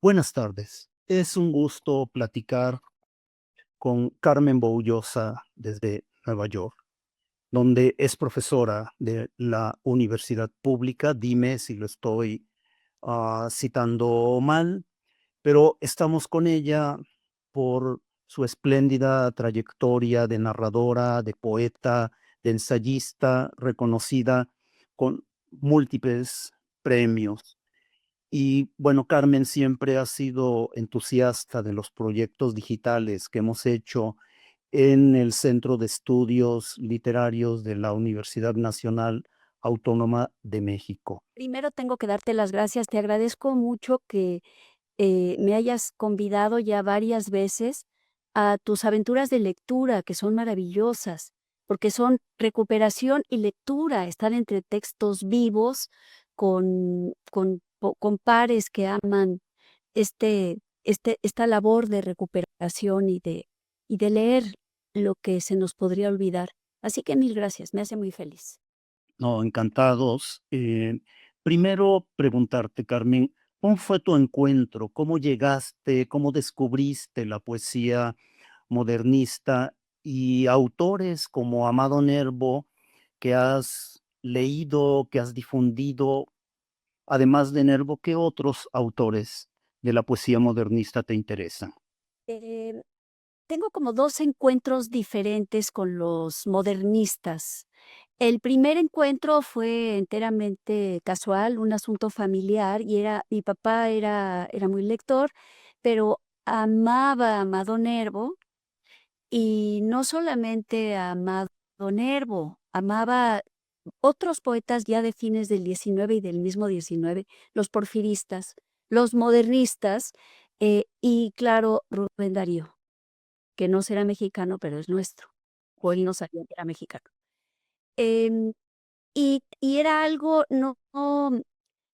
Buenas tardes. Es un gusto platicar con Carmen Boullosa desde Nueva York, donde es profesora de la universidad pública. Dime si lo estoy citando mal, pero estamos con ella por su espléndida trayectoria de narradora, de poeta, de ensayista, reconocida con múltiples premios. Y bueno, Carmen siempre ha sido entusiasta de los proyectos digitales que hemos hecho en el Centro de Estudios Literarios de la Universidad Nacional Autónoma de México. Primero tengo que darte las gracias. Te agradezco mucho que me hayas convidado ya varias veces a tus aventuras de lectura, que son maravillosas, porque son recuperación y lectura, están entre textos vivos con pares que aman esta labor de recuperación y de leer lo que se nos podría olvidar. Así que mil gracias, me hace muy feliz. No, encantados. Primero preguntarte, Carmen, ¿cómo fue tu encuentro? ¿Cómo llegaste? ¿Cómo descubriste la poesía modernista y autores como Amado Nervo que has leído, que has difundido? Además de Nervo, ¿qué otros autores de la poesía modernista te interesan? Em, Tengo como 2 encuentros diferentes con los modernistas. El primer encuentro fue enteramente casual, un asunto familiar, y mi papá era muy lector, pero amaba a Amado Nervo, y no solamente a Amado Nervo, amaba otros poetas ya de fines del 19 y del mismo 19, los porfiristas, los modernistas, y claro, Rubén Darío, que no será mexicano, pero es nuestro, o él no sabía que era mexicano. Em, y era algo,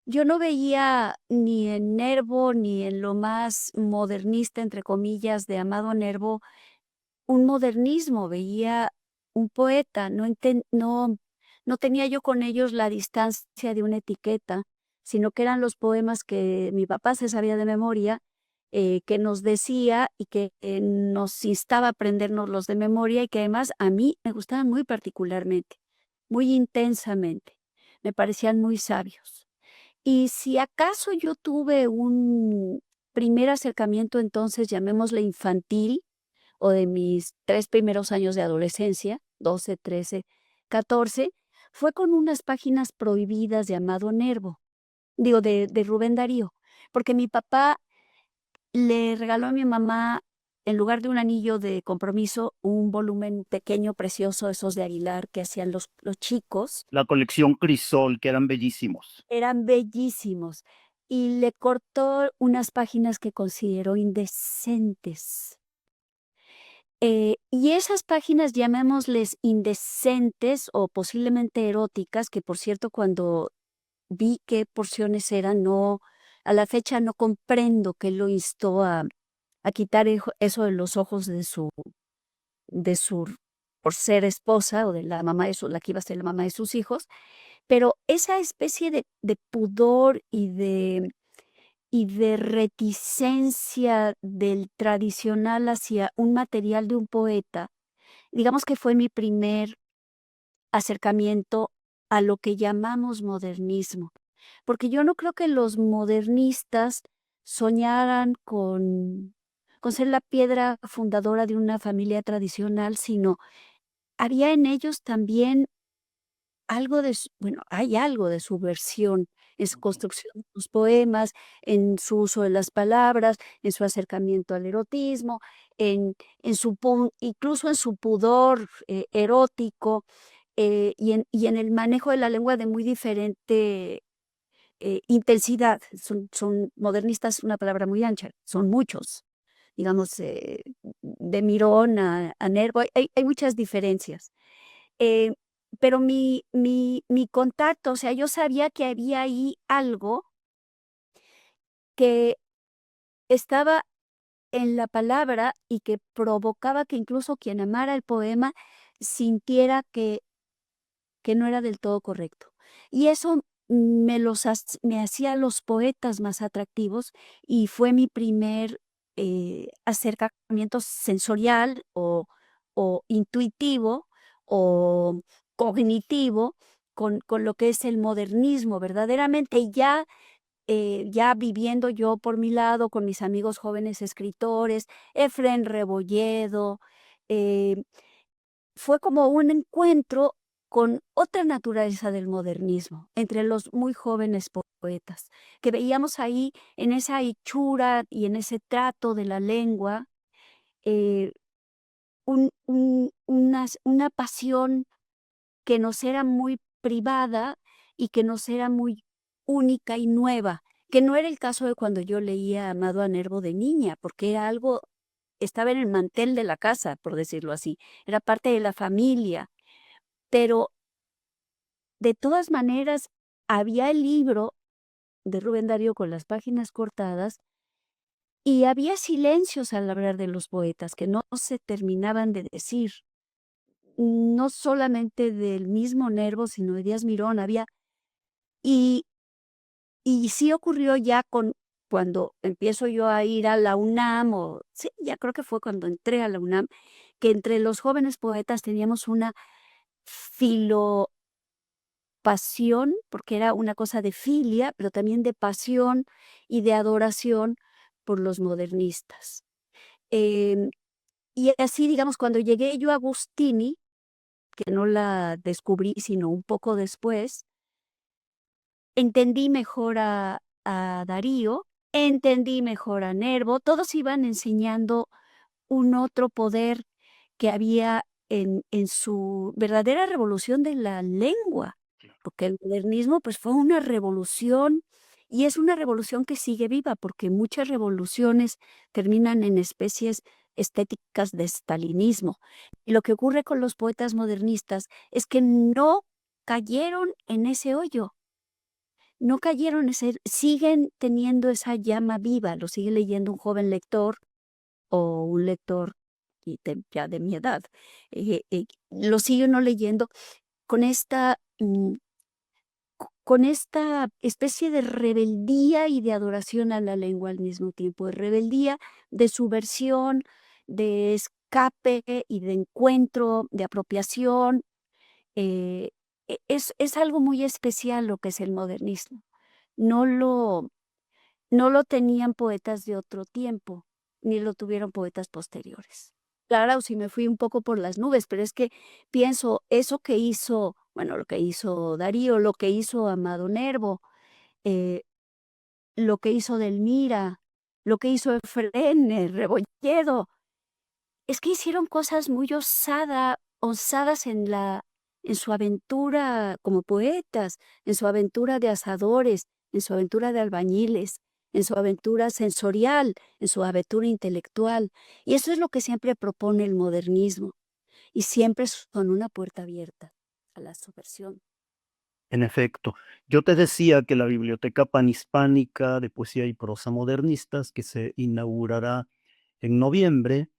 yo no veía ni en Nervo, ni en lo más modernista, entre comillas, de Amado Nervo, un modernismo, veía un poeta, no tenía yo con ellos la distancia de una etiqueta, sino que eran los poemas que mi papá se sabía de memoria, que nos decía y que, nos instaba a aprendérnoslos de memoria y que además a mí me gustaban muy particularmente, muy intensamente, me parecían muy sabios. Y si acaso yo tuve un primer acercamiento, entonces llamémosle infantil, o de mis 3 primeros años de adolescencia, 12, 13, 14, fue con unas páginas prohibidas de Amado Nervo, digo, de Rubén Darío, porque mi papá le regaló a mi mamá, en lugar de un anillo de compromiso, un volumen pequeño, precioso, esos de Aguilar que hacían los chicos, La colección Crisol, que eran bellísimos. eran bellísimos, y le cortó unas páginas que consideró indecentes. Y esas páginas, llamémosles indecentes o posiblemente eróticas, que por cierto, cuando vi qué porciones eran, a la fecha no comprendo qué lo instó a quitar eso de los ojos de su, por ser esposa o de la mamá la que iba a ser la mamá de sus hijos, pero esa especie de pudor y de reticencia del tradicional hacia un material de un poeta. Digamos que fue mi primer acercamiento a lo que llamamos modernismo, porque yo no creo que los modernistas soñaran con ser la piedra fundadora de una familia tradicional, sino había en ellos también algo bueno, hay algo de subversión en su construcción de sus poemas, en su uso de las palabras, en su acercamiento al erotismo, incluso en su pudor, erótico, y en el manejo de la lengua de muy diferente, intensidad. Son modernistas, es una palabra muy ancha, son muchos, digamos, de Mirón a Nervo, hay muchas diferencias. Eh, pero mi contacto, o sea, yo sabía que había ahí algo que estaba en la palabra y que provocaba que incluso quien amara el poema sintiera que no era del todo correcto. Y eso me hacía los poetas más atractivos y fue mi primer acercamiento sensorial o intuitivo o cognitivo con lo que es el modernismo, verdaderamente. Y ya viviendo yo por mi lado con mis amigos jóvenes escritores, Efrén Rebolledo, eh, fue como un encuentro con otra naturaleza del modernismo, entre los muy jóvenes poetas, que veíamos ahí en esa hechura y en ese trato de la lengua, eh, una pasión que nos era muy privada y que nos era muy única y nueva, que no era el caso de cuando yo leía a Amado Nervo de niña, porque era algo, estaba en el mantel de la casa, por decirlo así, era parte de la familia, pero de todas maneras había el libro de Rubén Darío con las páginas cortadas y había silencios al hablar de los poetas que no se terminaban de decir, no solamente del mismo Nervo, sino de Díaz Mirón, había. Y sí ocurrió ya cuando empiezo yo a ir a la UNAM, o sí, ya creo que fue cuando entré a la UNAM, que entre los jóvenes poetas teníamos una filopasión, porque era una cosa de filia, pero también de pasión y de adoración por los modernistas. Em, y así, digamos, cuando llegué yo a Agustini, que no la descubrí sino un poco después, entendí mejor a Darío, entendí mejor a Nervo, todos iban enseñando un otro poder que había en su verdadera revolución de la lengua, porque el modernismo, pues, fue una revolución, y es una revolución que sigue viva, porque muchas revoluciones terminan en especies estéticas de stalinismo. Y lo que ocurre con los poetas modernistas es que no cayeron en ese hoyo. No cayeron en ese, siguen teniendo esa llama viva, lo sigue leyendo un joven lector o un lector ya de mi edad, lo sigue uno leyendo con con esta especie de rebeldía y de adoración a la lengua al mismo tiempo, de rebeldía, de subversión, de escape y de encuentro, de apropiación. eh, es algo muy especial lo que es el modernismo. No lo no lo tenían poetas de otro tiempo, ni lo tuvieron poetas posteriores. Claro, sí me fui un poco por las nubes, pero es que pienso, eso que hizo, bueno, lo que hizo Darío, lo que hizo Amado Nervo, eh, lo que hizo Delmira, lo que hizo Efrén, Rebolledo, es que hicieron cosas muy osadas en su aventura como poetas, en su aventura de asadores, en su aventura de albañiles, en su aventura sensorial, en su aventura intelectual. Y eso es lo que siempre propone el modernismo, y siempre son una puerta abierta a la subversión. En efecto, yo te decía que la Biblioteca Panhispánica de Poesía y Prosa Modernistas, que se inaugurará en noviembre,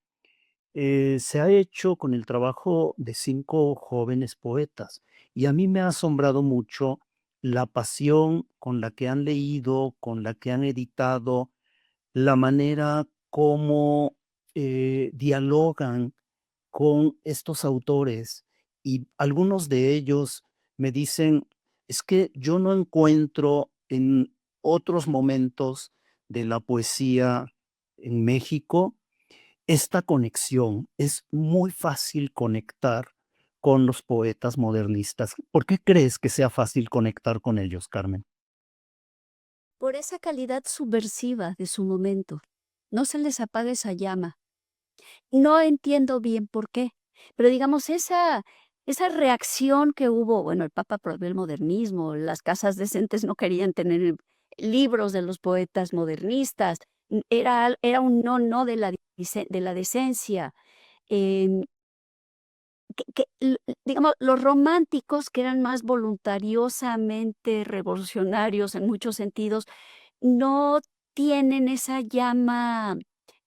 se ha hecho con el trabajo de 5 jóvenes poetas, y a mí me ha asombrado mucho la pasión con la que han leído, con la que han editado, la manera como, dialogan con estos autores, y algunos de ellos me dicen: "Es que yo no encuentro en otros momentos de la poesía en México esta conexión. Es muy fácil conectar con los poetas modernistas". ¿Por qué crees que sea fácil conectar con ellos, Carmen? Por esa calidad subversiva de su momento. No se les apaga esa llama. No entiendo bien por qué, pero digamos esa reacción que hubo, bueno, el Papa prohibió el modernismo, las casas decentes no querían tener libros de los poetas modernistas, era un no de la decencia, em, que digamos, los románticos, que eran más voluntariosamente revolucionarios en muchos sentidos, no tienen esa llama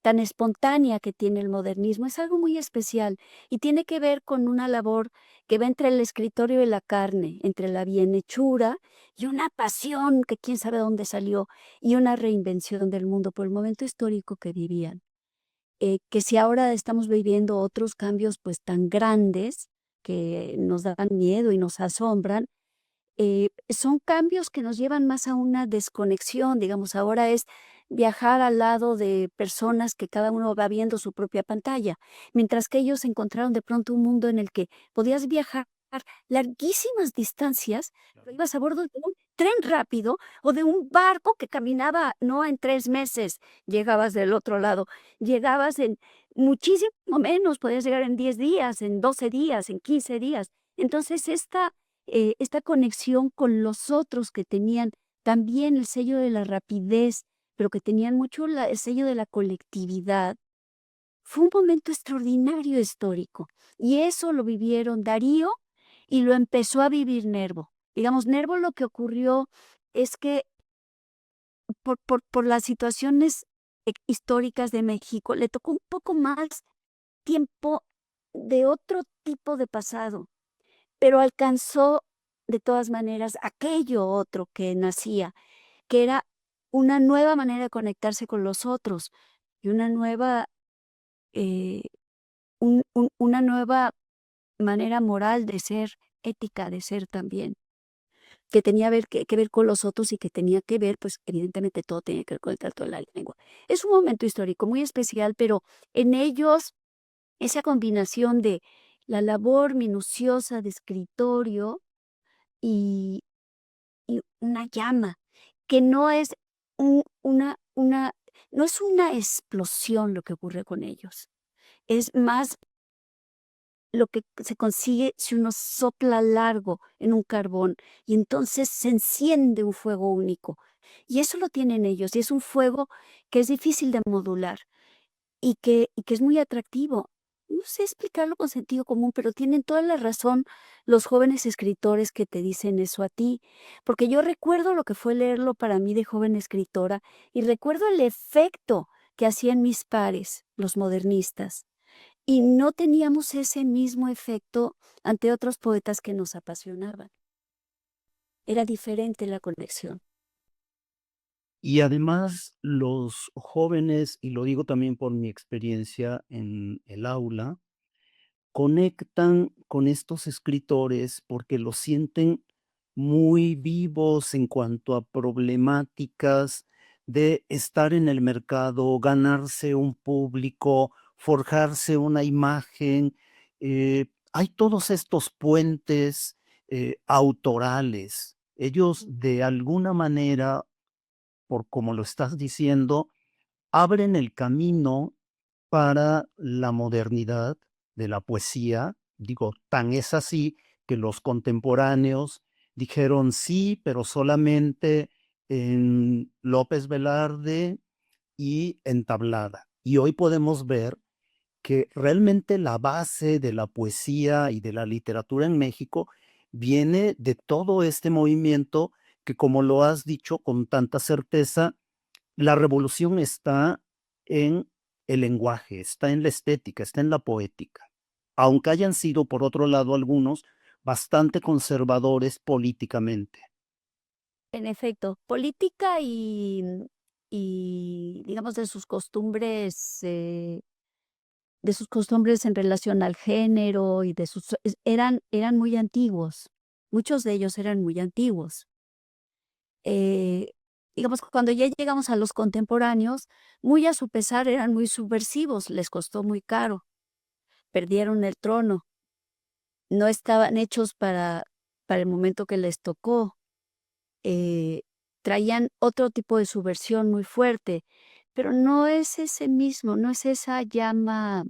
tan espontánea que tiene el modernismo. Es algo muy especial y tiene que ver con una labor que va entre el escritorio y la carne, entre la bienhechura y una pasión que quién sabe dónde salió, y una reinvención del mundo por el momento histórico que vivían. Que si ahora estamos viviendo otros cambios, pues, tan grandes que nos dan miedo y nos asombran, son cambios que nos llevan más a una desconexión, digamos, ahora es viajar al lado de personas que cada uno va viendo su propia pantalla, mientras que ellos encontraron de pronto un mundo en el que podías viajar larguísimas distancias, pero Claro. ibas a bordo de un tren rápido o de un barco que caminaba, no en 3 meses llegabas del otro lado, llegabas en muchísimo menos, podías llegar en 10 días, en 12 días, en 15 días. Entonces, esta conexión con los otros que tenían también el sello de la rapidez, pero que tenían mucho el sello de la colectividad, fue un momento extraordinario histórico. Y eso lo vivieron Darío y lo empezó a vivir Nervo. Digamos, Nervo lo que ocurrió es que por las situaciones históricas de México le tocó un poco más tiempo de otro tipo de pasado, pero alcanzó de todas maneras aquello otro que nacía, que era una nueva manera de conectarse con los otros y una nueva, eh, una nueva manera moral de ser, ética de ser también, que tenía que ver con los otros y que tenía que ver, pues evidentemente todo tenía que ver con el trato de la lengua. Es un momento histórico muy especial, pero en ellos esa combinación de la labor minuciosa de escritorio y una llama, que no es no es una explosión lo que ocurre con ellos, es más lo que se consigue si uno sopla largo en un carbón, y entonces se enciende un fuego único. Y eso lo tienen ellos, y es un fuego que es difícil de modular. Y que es muy atractivo. No sé explicarlo con sentido común, pero tienen toda la razón los jóvenes escritores que te dicen eso a ti, porque yo recuerdo lo que fue leerlo para mí de joven escritora y recuerdo el efecto que hacían mis pares, los modernistas, y no teníamos ese mismo efecto ante otros poetas que nos apasionaban. Era diferente la conexión. Y además, los jóvenes, y lo digo también por mi experiencia en el aula, conectan con estos escritores porque los sienten muy vivos en cuanto a problemáticas de estar en el mercado, ganarse un público, forjarse una imagen. Hay todos estos puentes autorales. Ellos de alguna manera, por como lo estás diciendo, abren el camino para la modernidad de la poesía. Digo, tan es así que los contemporáneos dijeron sí, pero solamente en López Velarde y en Tablada. Y hoy podemos ver que realmente la base de la poesía y de la literatura en México viene de todo este movimiento que, como lo has dicho con tanta certeza, la revolución está en el lenguaje, está en la estética, está en la poética, aunque hayan sido, por otro lado, algunos bastante conservadores políticamente. En efecto, política y digamos de sus costumbres en relación al género y de sus eran muy antiguos. Muchos de ellos eran muy antiguos. Eh, digamos, cuando ya llegamos a los contemporáneos, muy a su pesar eran muy subversivos, les costó muy caro, perdieron el trono, no estaban hechos para el momento que les tocó. eh, Traían otro tipo de subversión muy fuerte, pero no es ese mismo, no es esa llama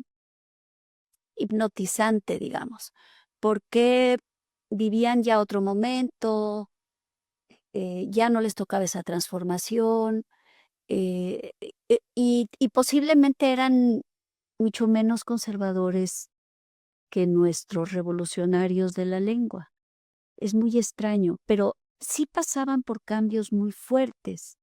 hipnotizante, digamos, porque vivían ya otro momento, ya no les tocaba esa transformación, y posiblemente eran mucho menos conservadores que nuestros revolucionarios de la lengua. Es muy extraño, pero sí pasaban por cambios muy fuertes.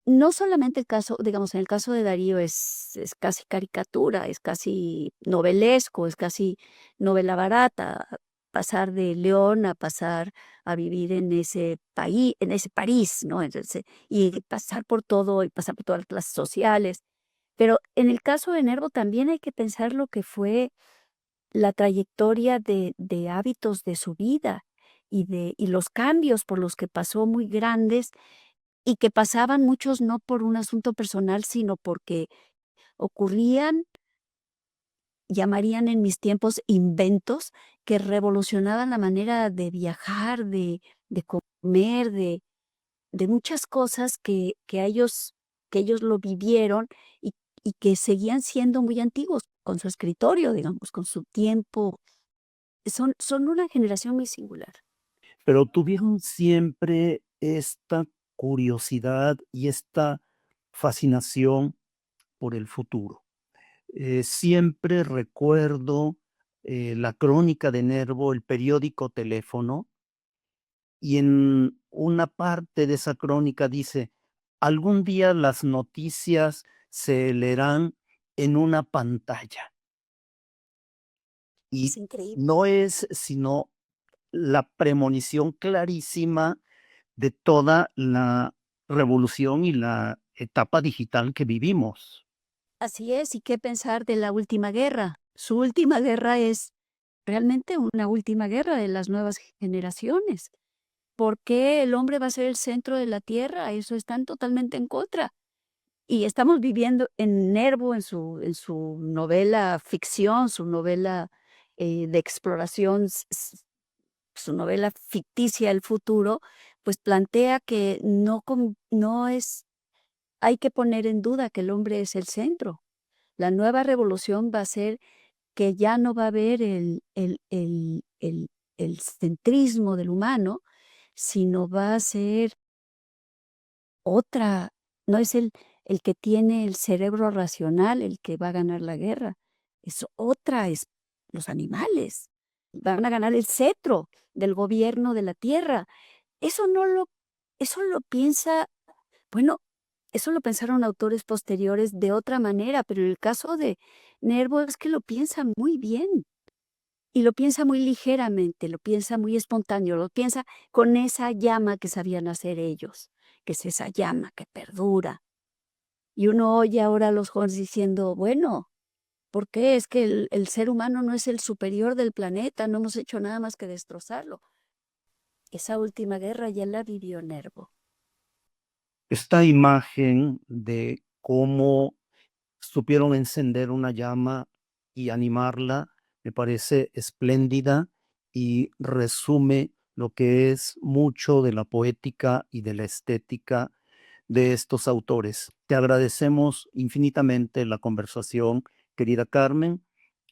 no solamente el caso, digamos, en el caso de Darío es casi caricatura, es casi novelesco, es casi novela barata, pasar de León a pasar a vivir en ese país, en ese París, ¿no? Y pasar por todo, y pasar por todas las clases sociales. Pero en el caso de Nervo también hay que pensar lo que fue la trayectoria de hábitos de su vida y los cambios por los que pasó muy grandes y que pasaban muchos no por un asunto personal, sino porque ocurrían, llamarían en mis tiempos inventos que revolucionaban la manera de viajar, de comer, de muchas cosas que ellos lo vivieron y, y que seguían siendo muy antiguos con su escritorio, digamos, con su tiempo. Son una generación muy singular. pero tuvieron siempre esta curiosidad y esta fascinación por el futuro. Siempre recuerdo la crónica de Nervo, el periódico Teléfono, y en una parte de esa crónica dice, algún día las noticias se leerán en una pantalla. Es Y increíble. no es sino la premonición clarísima de toda la revolución y la etapa digital que vivimos. Así es, ¿y qué pensar de la última guerra? Su última guerra es realmente una última guerra de las nuevas generaciones. ¿Por qué el hombre va a ser el centro de la tierra? Eso están totalmente en contra. Y estamos viviendo en Nervo, en su novela ficción, su novela de exploración, su novela ficticia El futuro, pues plantea que no es, hay que poner en duda que el hombre es el centro. La nueva revolución va a ser que ya no va a haber el centrismo del humano, sino va a ser otra, no es el que tiene el cerebro racional el que va a ganar la guerra, es otra, es los animales, van a ganar el cetro del gobierno de la tierra. Eso no lo eso lo piensa, bueno, eso lo pensaron autores posteriores de otra manera, pero en el caso de Nervo es que lo piensa muy bien. Y lo piensa muy ligeramente, lo piensa muy espontáneo, lo piensa con esa llama que sabían hacer ellos, que es esa llama que perdura. Y uno oye ahora a los jóvenes diciendo, bueno, ¿por qué? Es que el ser humano no es el superior del planeta, no hemos hecho nada más que destrozarlo. Esa última guerra ya la vivió Nervo. Esta imagen de cómo supieron encender una llama y animarla me parece espléndida y resume lo que es mucho de la poética y de la estética de estos autores. Te agradecemos infinitamente la conversación, querida Carmen.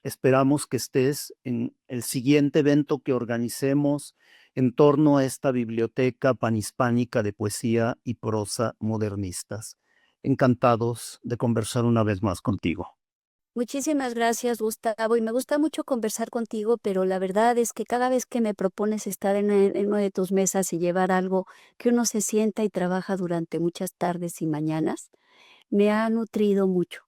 Esperamos que estés en el siguiente evento que organicemos en torno a esta biblioteca panhispánica de poesía y prosa modernistas. Encantados de conversar una vez más contigo. Muchísimas gracias, Gustavo, y me gusta mucho conversar contigo, pero la verdad es que cada vez que me propones estar en una de tus mesas y llevar algo que uno se sienta y trabaja durante muchas tardes y mañanas, me ha nutrido mucho.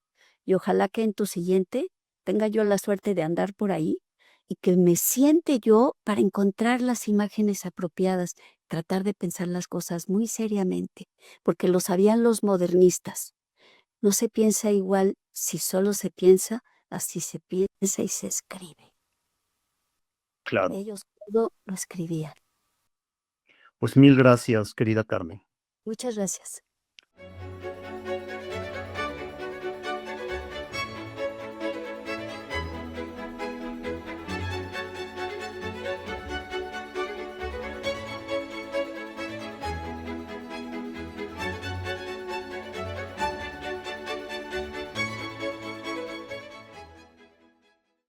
Y ojalá que en tu siguiente tenga yo la suerte de andar por ahí y que me siente yo para encontrar las imágenes apropiadas, tratar de pensar las cosas muy seriamente, porque lo sabían los modernistas. No se piensa igual si solo se piensa, así se piensa y se escribe. Claro. Ellos todo lo escribían. Pues mil gracias, querida Carmen. Muchas gracias.